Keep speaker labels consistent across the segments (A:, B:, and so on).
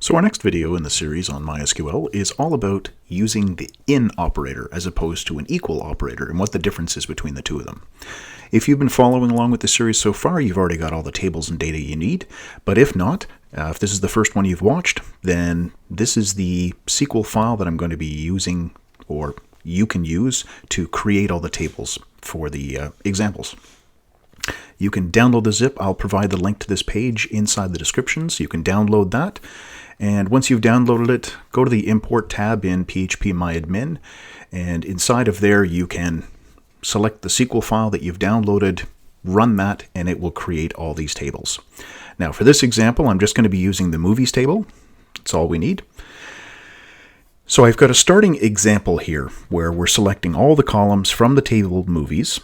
A: So our next video in the series on MySQL is all about using the in operator as opposed to an equal operator and what the difference is between the two of them. If you've been following along with the series so far, you've already got all the tables and data you need. But if not, if this is the first one you've watched, then this is the SQL file that I'm going to be using, or you can use, to create all the tables for the examples. You can download the zip. I'll provide the link to this page inside the descriptions. You can download that. And once you've downloaded it, go to the Import tab in phpMyAdmin. And inside of there, you can select the SQL file that you've downloaded, run that, and it will create all these tables. Now, for this example, I'm just going to be using the movies table. That's all we need. So I've got a starting example here where we're selecting all the columns from the table movies,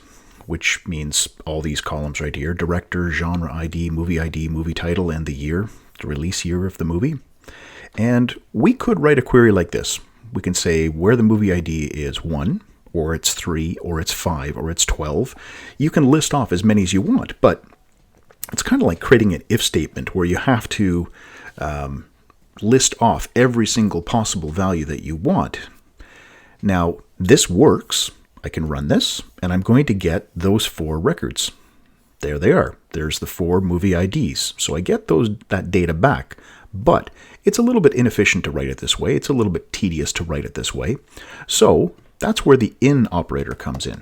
A: which means all these columns right here: director, genre ID, movie title, and the year, the release year of the movie. And we could write a query like this. We can say where the movie ID is 1, or it's 3, or it's 5, or it's 12. You can list off as many as you want, but it's kind of like creating an if statement where you have to list off every single possible value that you want. Now, this works. I can run this, and I'm going to get those 4 records. There they are. There's the 4 movie IDs. So I get that data back, but it's a little bit inefficient to write it this way. It's a little bit tedious to write it this way. So that's where the in operator comes in.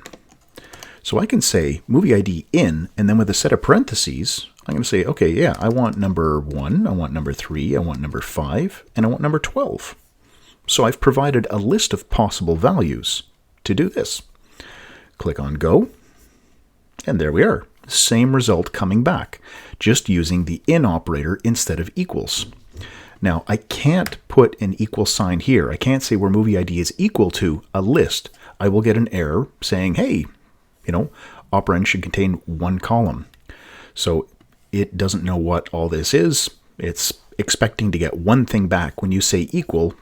A: So I can say movie ID in, and then with a set of parentheses, I'm going to say, okay, yeah, I want number 1, I want number 3, I want number 5, and I want number 12. So I've provided a list of possible values to do this. Click on Go, and there we are. Same result coming back, just using the in operator instead of equals. Now, I can't put an equal sign here. I can't say where movie ID is equal to a list. I will get an error saying, hey, operand should contain 1 column. So it doesn't know what all this is. It's expecting to get one thing back. When you say equal,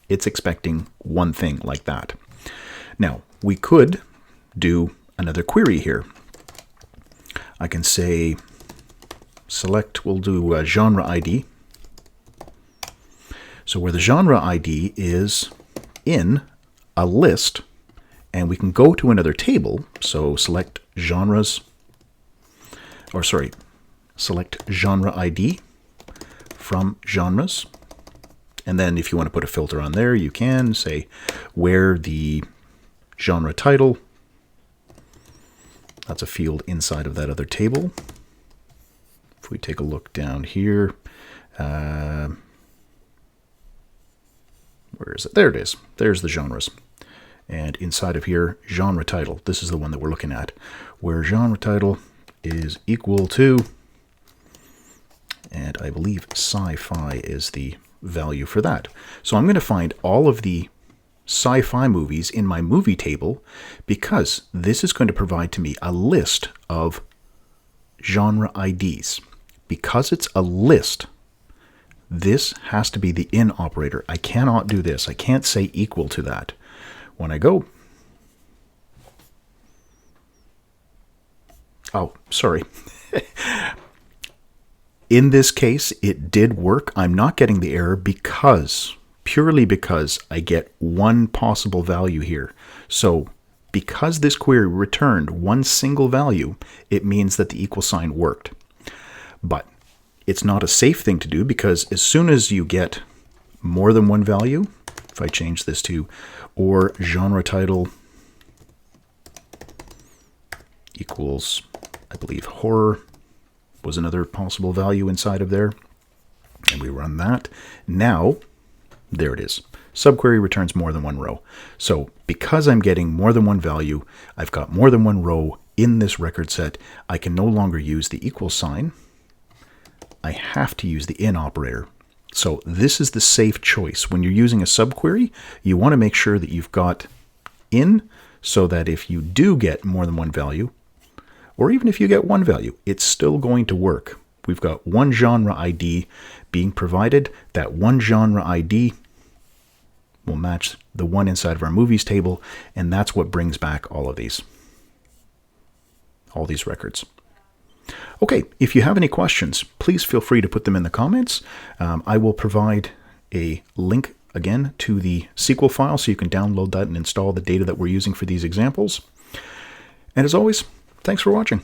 A: it's expecting one thing like that. Now, we could do another query here. I can say select, we'll do a genre ID. So where the genre ID is in a list, and we can go to another table, so select genres, select genre ID from genres. And then if you want to put a filter on there, you can say where the genre title, that's a field inside of that other table. If we take a look down here, where is it? There it is. There's the genres. And inside of here, genre title. This is the one that we're looking at, where genre title is equal to, and I believe sci-fi is the value for that. So I'm going to find all of the sci-fi movies in my movie table, because this is going to provide to me a list of genre IDs. Because it's a list, this has to be the in operator. I cannot do this. I can't say equal to that. When I go, oh, sorry. In this case, it did work. I'm not getting the error purely because I get one possible value here. So because this query returned one single value, it means that the equal sign worked. But it's not a safe thing to do, because as soon as you get more than one value, if I change this to or genre title equals, I believe horror was another possible value inside of there, and we run that. Now, there it is. Subquery returns more than one row. So because I'm getting more than one value, I've got more than one row in this record set, I can no longer use the equal sign. I have to use the in operator. So this is the safe choice. When you're using a subquery, you want to make sure that you've got in, so that if you do get more than one value, or even if you get one value, it's still going to work. We've got one genre ID being provided. That one genre ID will match the one inside of our movies table, and that's what brings back all of these records. Okay, if you have any questions, please feel free to put them in the comments. I will provide a link again to the SQL file so you can download that and install the data that we're using for these examples. And as always, thanks for watching.